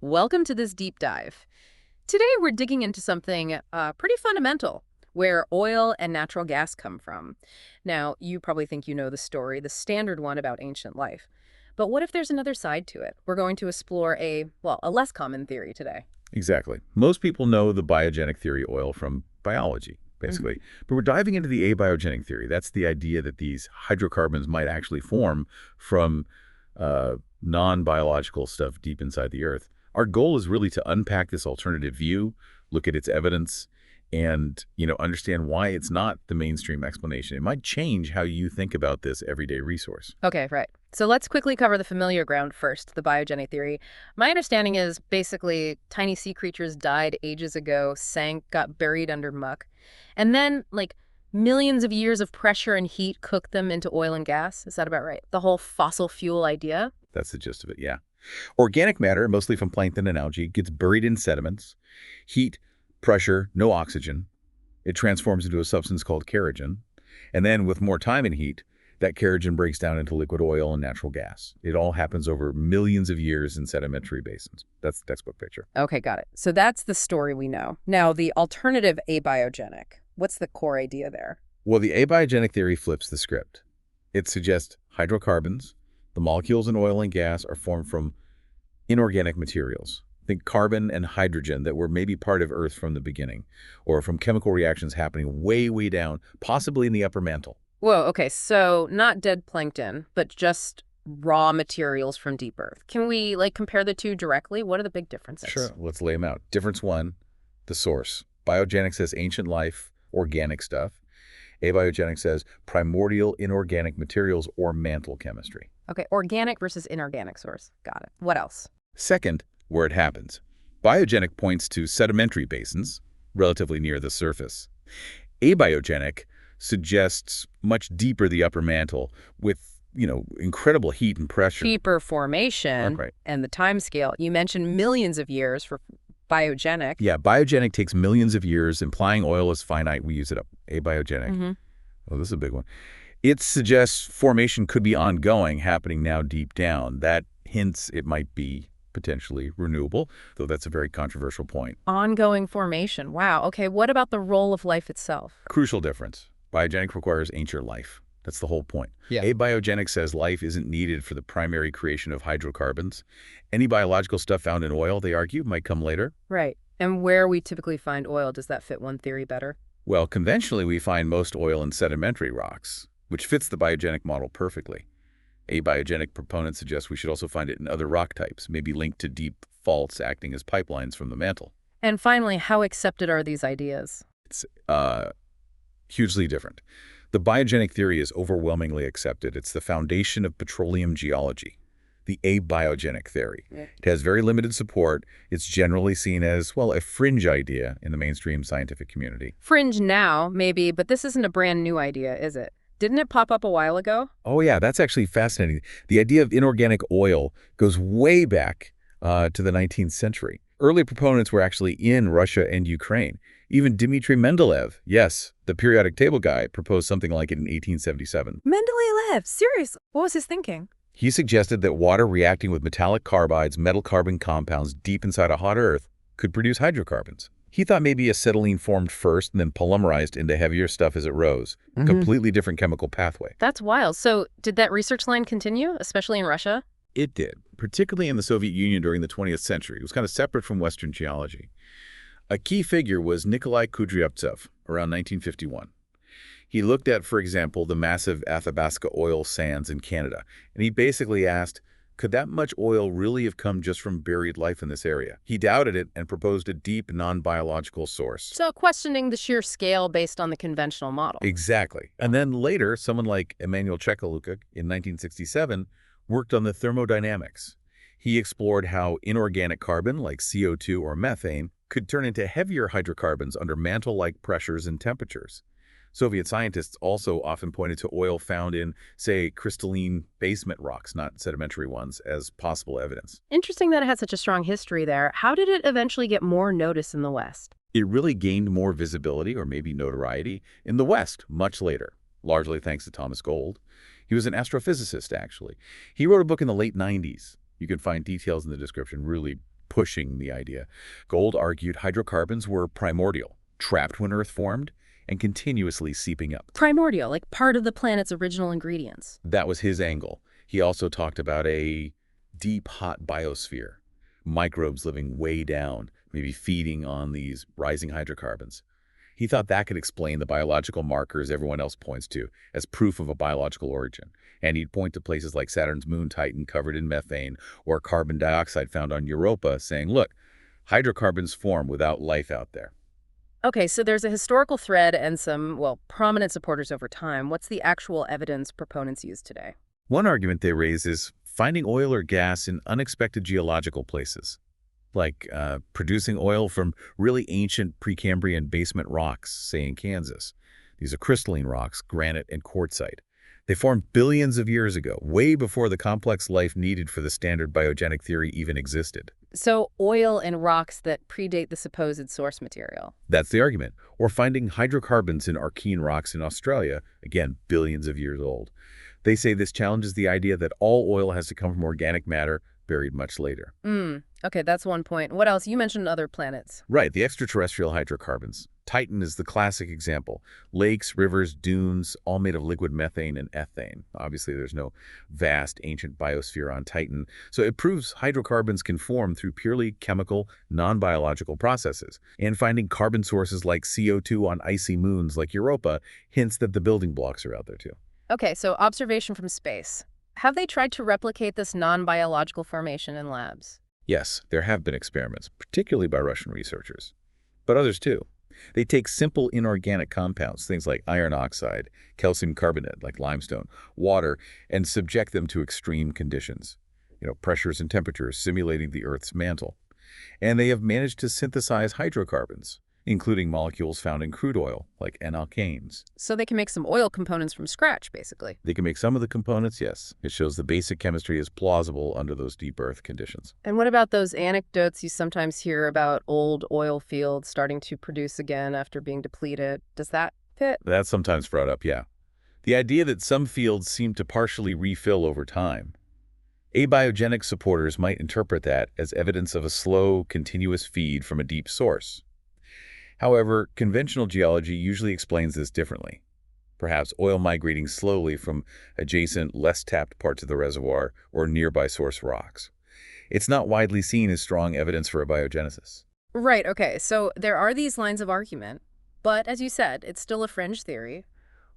Welcome to this deep dive. Today we're digging into something pretty fundamental, where oil and natural gas come from. Now, you probably think you know the story, the standard one about ancient life. But what if there's another side to it? We're going to explore a less common theory today. Exactly. Most people know the biogenic theory of oil from biology, basically. But we're diving into the abiogenic theory. That's the idea that these hydrocarbons might actually form from non-biological stuff deep inside the Earth. Our goal is really to unpack this alternative view, look at its evidence, and understand why it's not the mainstream explanation. It might change how you think about this everyday resource. Okay, right. So let's quickly cover the familiar ground first, the biogenic theory. My understanding is basically tiny sea creatures died ages ago, sank, got buried under muck, and then, millions of years of pressure and heat cooked them into oil and gas. Is that about right? The whole fossil fuel idea? That's the gist of it, yeah. Organic matter, mostly from plankton and algae, gets buried in sediments. Heat, pressure, no oxygen. It transforms into a substance called kerogen. And then with more time and heat, that kerogen breaks down into liquid oil and natural gas. It all happens over millions of years in sedimentary basins. That's the textbook picture. Okay, got it. So that's the story we know. Now, the alternative abiogenic. What's the core idea there? Well, the abiogenic theory flips the script. It suggests hydrocarbons, the molecules in oil and gas, are formed from inorganic materials. Think carbon and hydrogen that were maybe part of Earth from the beginning, or from chemical reactions happening way, way down, possibly in the upper mantle. Whoa, okay, so not dead plankton, but just raw materials from deep Earth. Can we, compare the two directly? What are the big differences? Sure, let's lay them out. Difference one, the source. Biogenic says ancient life, organic stuff. Abiogenic says primordial inorganic materials or mantle chemistry. Okay, organic versus inorganic source. Got it. What else? Second, where it happens. Biogenic points to sedimentary basins, relatively near the surface. Abiogenic suggests much deeper the upper mantle with, incredible heat and pressure. Deeper formation Right. and the time scale. You mentioned millions of years for biogenic. Yeah, biogenic takes millions of years, implying oil is finite. We use it up. Abiogenic. Oh, this is a big one. It suggests formation could be ongoing, happening now deep down. That hints it might be potentially renewable, though that's a very controversial point. Ongoing formation. Wow. Okay, what about the role of life itself? Crucial difference. Biogenic requires ancient life. That's the whole point. Yeah. Abiogenic says life isn't needed for the primary creation of hydrocarbons. Any biological stuff found in oil, they argue, might come later. Right. And where we typically find oil, does that fit one theory better? Well, conventionally, we find most oil in sedimentary rocks, which fits the biogenic model perfectly. Abiogenic proponents suggest we should also find it in other rock types, maybe linked to deep faults acting as pipelines from the mantle. And finally, how accepted are these ideas? It's hugely different. The biogenic theory is overwhelmingly accepted. It's the foundation of petroleum geology, the abiogenic theory. Yeah. It has very limited support. It's generally seen as, well, a fringe idea in the mainstream scientific community. Fringe now, maybe, but this isn't a brand new idea, is it? Didn't it pop up a while ago? Oh, yeah, that's actually fascinating. The idea of inorganic oil goes way back to the 19th century. Early proponents were actually in Russia and Ukraine. Even Dmitry Mendeleev, yes, the periodic table guy, proposed something like it in 1877. Mendeleev, seriously? What was his thinking? He suggested that water reacting with metallic carbides, metal-carbon compounds deep inside a hot Earth, could produce hydrocarbons. He thought maybe acetylene formed first and then polymerized into heavier stuff as it rose. Completely different chemical pathway. That's wild. So did that research line continue, especially in Russia? It did, particularly in the Soviet Union during the 20th century. It was kind of separate from Western geology. A key figure was Nikolai Kudryavtsev, around 1951. He looked at, for example, the massive Athabasca oil sands in Canada, and he basically asked, could that much oil really have come just from buried life in this area? He doubted it and proposed a deep, non-biological source. So questioning the sheer scale based on the conventional model. Exactly. And then later, someone like Emanuel Chekolukak in 1967 worked on the thermodynamics. He explored how inorganic carbon, like CO2 or methane, could turn into heavier hydrocarbons under mantle-like pressures and temperatures. Soviet scientists also often pointed to oil found in, say, crystalline basement rocks, not sedimentary ones, as possible evidence. Interesting that it had such a strong history there. How did it eventually get more notice in the West? It really gained more visibility, or maybe notoriety, in the West much later, largely thanks to Thomas Gold. He was an astrophysicist, actually. He wrote a book in the late 90s. You can find details in the description, really pushing the idea. Gold argued hydrocarbons were primordial, trapped when Earth formed, and continuously seeping up. Primordial, like part of the planet's original ingredients. That was his angle. He also talked about a deep hot biosphere, microbes living way down, maybe feeding on these rising hydrocarbons. He thought that could explain the biological markers everyone else points to as proof of a biological origin. And he'd point to places like Saturn's moon Titan covered in methane or carbon dioxide found on Europa, saying, look, hydrocarbons form without life out there. Okay, so there's a historical thread and some, well, prominent supporters over time. What's the actual evidence proponents use today? One argument they raise is finding oil or gas in unexpected geological places, like producing oil from really ancient Precambrian basement rocks, say in Kansas. These are crystalline rocks, granite and quartzite. They formed billions of years ago, way before the complex life needed for the standard biogenic theory even existed. So oil and rocks that predate the supposed source material. That's the argument. Or finding hydrocarbons in Archean rocks in Australia, again, billions of years old. They say this challenges the idea that all oil has to come from organic matter buried much later. Okay, that's one point. What else? You mentioned other planets. Right, the extraterrestrial hydrocarbons. Titan is the classic example. Lakes, rivers, dunes, all made of liquid methane and ethane. Obviously, there's no vast ancient biosphere on Titan, so it proves hydrocarbons can form through purely chemical, non-biological processes. And finding carbon sources like CO2 on icy moons like Europa hints that the building blocks are out there too. Okay, so observation from space. Have they tried to replicate this non-biological formation in labs? Yes, there have been experiments, particularly by Russian researchers, but others too. They take simple inorganic compounds, things like iron oxide, calcium carbonate, like limestone, water, and subject them to extreme conditions, pressures and temperatures simulating the Earth's mantle. And they have managed to synthesize hydrocarbons, including molecules found in crude oil, like N-alkanes. So they can make some oil components from scratch, basically. They can make some of the components, yes. It shows the basic chemistry is plausible under those deep Earth conditions. And what about those anecdotes you sometimes hear about old oil fields starting to produce again after being depleted? Does that fit? That's sometimes brought up, yeah. The idea that some fields seem to partially refill over time. Abiogenic supporters might interpret that as evidence of a slow, continuous feed from a deep source. However, conventional geology usually explains this differently. Perhaps oil migrating slowly from adjacent, less tapped parts of the reservoir or nearby source rocks. It's not widely seen as strong evidence for abiogenesis. Right, okay. So there are these lines of argument, but as you said, it's still a fringe theory.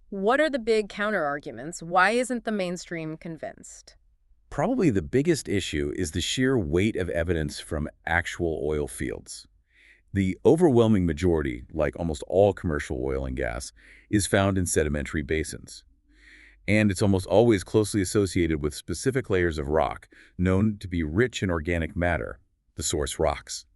What are the big counter-arguments? Why isn't the mainstream convinced? Probably the biggest issue is the sheer weight of evidence from actual oil fields. The overwhelming majority, like almost all commercial oil and gas, is found in sedimentary basins. And it's almost always closely associated with specific layers of rock, known to be rich in organic matter, the source rocks.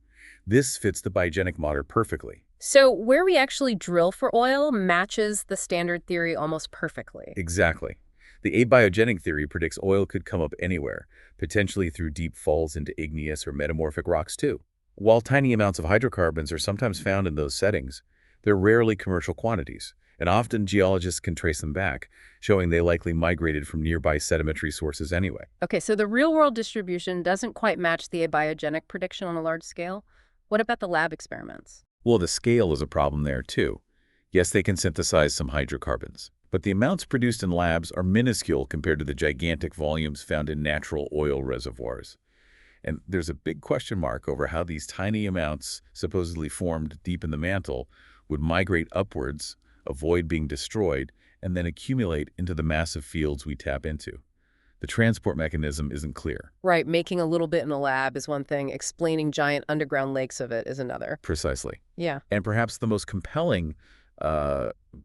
This fits the biogenic model perfectly. So where we actually drill for oil matches the standard theory almost perfectly. Exactly. The abiogenic theory predicts oil could come up anywhere, potentially through deep falls into igneous or metamorphic rocks too. While tiny amounts of hydrocarbons are sometimes found in those settings, they're rarely commercial quantities, and often geologists can trace them back, showing they likely migrated from nearby sedimentary sources anyway. Okay, so the real-world distribution doesn't quite match the abiogenic prediction on a large scale. What about the lab experiments? Well, the scale is a problem there too. Yes, they can synthesize some hydrocarbons, but the amounts produced in labs are minuscule compared to the gigantic volumes found in natural oil reservoirs. And there's a big question mark over how these tiny amounts, supposedly formed deep in the mantle, would migrate upwards, avoid being destroyed, and then accumulate into the massive fields we tap into. The transport mechanism isn't clear. Right, making a little bit in the lab is one thing, explaining giant underground lakes of it is another. Precisely. Yeah. And perhaps the most compelling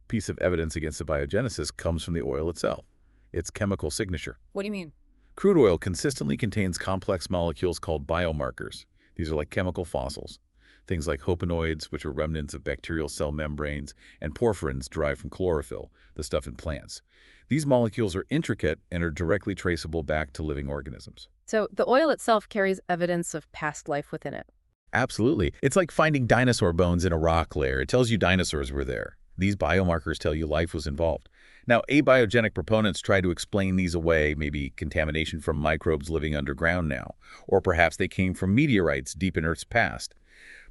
piece of evidence against abiogenesis comes from the oil itself, its chemical signature. What do you mean? Crude oil consistently contains complex molecules called biomarkers. These are like chemical fossils. Things like hopanoids, which are remnants of bacterial cell membranes, and porphyrins derived from chlorophyll, the stuff in plants. These molecules are intricate and are directly traceable back to living organisms. So the oil itself carries evidence of past life within it. Absolutely. It's like finding dinosaur bones in a rock layer. It tells you dinosaurs were there. These biomarkers tell you life was involved. Now, abiogenic proponents try to explain these away, maybe contamination from microbes living underground now, or perhaps they came from meteorites deep in Earth's past.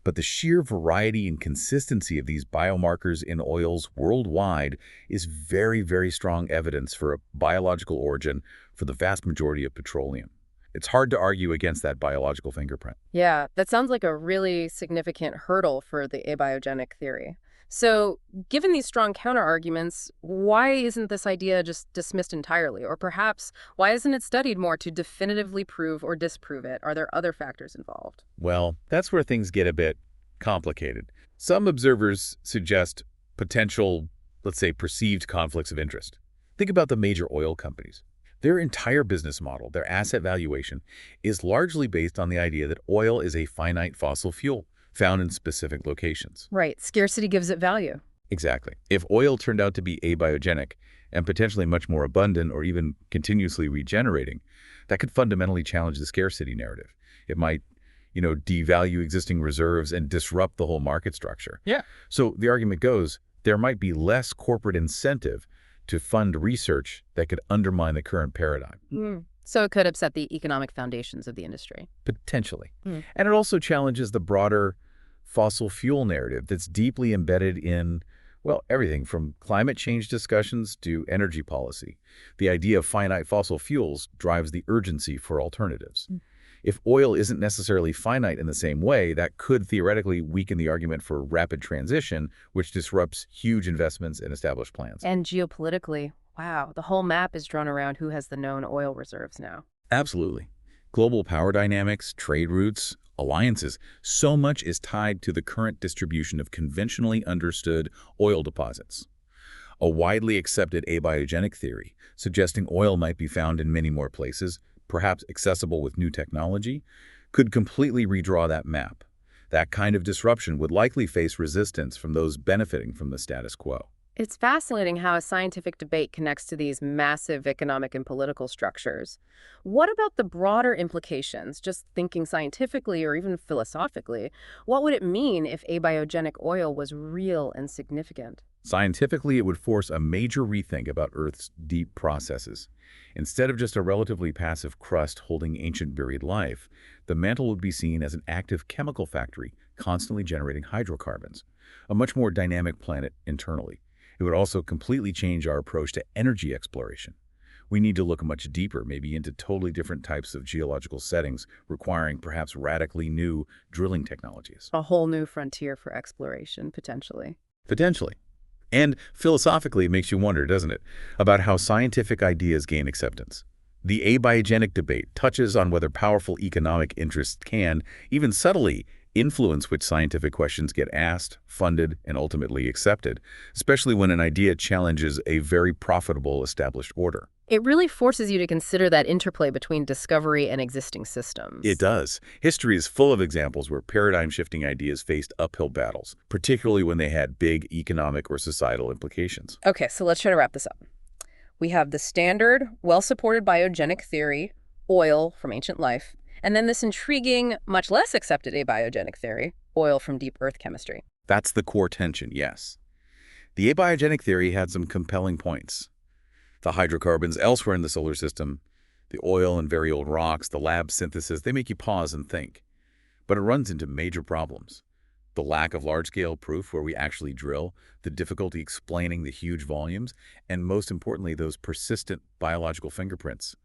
But the sheer variety and consistency of these biomarkers in oils worldwide is very, very strong evidence for a biological origin for the vast majority of petroleum. It's hard to argue against that biological fingerprint. Yeah, that sounds like a really significant hurdle for the abiogenic theory. So, given these strong counterarguments, why isn't this idea just dismissed entirely? Or perhaps, why isn't it studied more to definitively prove or disprove it? Are there other factors involved? Well, that's where things get a bit complicated. Some observers suggest potential, let's say, perceived conflicts of interest. Think about the major oil companies. Their entire business model, their asset valuation, is largely based on the idea that oil is a finite fossil fuel found in specific locations. Right, scarcity gives it value. Exactly. If oil turned out to be abiogenic and potentially much more abundant or even continuously regenerating, that could fundamentally challenge the scarcity narrative. It might, devalue existing reserves and disrupt the whole market structure. Yeah. So the argument goes, there might be less corporate incentive to fund research that could undermine the current paradigm. So it could upset the economic foundations of the industry. Potentially. Mm. And it also challenges the broader fossil fuel narrative that's deeply embedded in, well, everything from climate change discussions to energy policy. The idea of finite fossil fuels drives the urgency for alternatives. If oil isn't necessarily finite in the same way, that could theoretically weaken the argument for rapid transition, which disrupts huge investments in established plans. And geopolitically, wow, the whole map is drawn around who has the known oil reserves now. Absolutely. Global power dynamics, trade routes, alliances, so much is tied to the current distribution of conventionally understood oil deposits. A widely accepted abiogenic theory, suggesting oil might be found in many more places, perhaps accessible with new technology, could completely redraw that map. That kind of disruption would likely face resistance from those benefiting from the status quo. It's fascinating how a scientific debate connects to these massive economic and political structures. What about the broader implications, just thinking scientifically or even philosophically? What would it mean if abiogenic oil was real and significant? Scientifically, it would force a major rethink about Earth's deep processes. Instead of just a relatively passive crust holding ancient buried life, the mantle would be seen as an active chemical factory constantly generating hydrocarbons, a much more dynamic planet internally. It would also completely change our approach to energy exploration. We need to look much deeper, maybe into totally different types of geological settings, requiring perhaps radically new drilling technologies. A whole new frontier for exploration, potentially. Potentially. And philosophically, it makes you wonder, doesn't it, about how scientific ideas gain acceptance. The abiogenic debate touches on whether powerful economic interests can, even subtly, influence which scientific questions get asked, funded, and ultimately accepted, especially when an idea challenges a very profitable established order. It really forces you to consider that interplay between discovery and existing systems. It does. History is full of examples where paradigm-shifting ideas faced uphill battles, particularly when they had big economic or societal implications. Okay, so let's try to wrap this up. We have the standard, well-supported biogenic theory, oil from ancient life, and then this intriguing, much less accepted abiogenic theory, oil from deep earth chemistry. That's the core tension, yes. The abiogenic theory had some compelling points. The hydrocarbons elsewhere in the solar system, the oil and very old rocks, the lab synthesis, they make you pause and think. But it runs into major problems. The lack of large-scale proof where we actually drill, the difficulty explaining the huge volumes, and most importantly, those persistent biological fingerprints,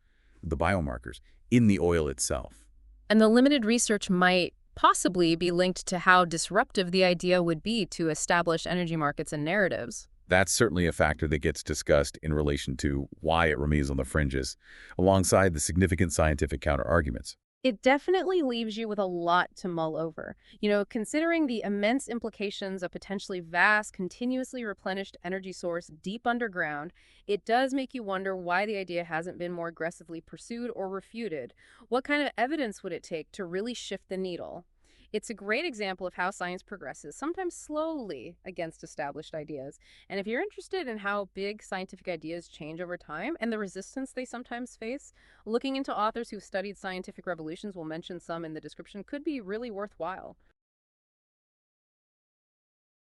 the biomarkers, in the oil itself. And the limited research might possibly be linked to how disruptive the idea would be to establish energy markets and narratives. That's certainly a factor that gets discussed in relation to why it remains on the fringes, alongside the significant scientific counterarguments. It definitely leaves you with a lot to mull over. Considering the immense implications of potentially vast, continuously replenished energy source deep underground, it does make you wonder why the idea hasn't been more aggressively pursued or refuted. What kind of evidence would it take to really shift the needle? It's a great example of how science progresses, sometimes slowly, against established ideas. And if you're interested in how big scientific ideas change over time and the resistance they sometimes face, looking into authors who've studied scientific revolutions, we'll mention some in the description, could be really worthwhile.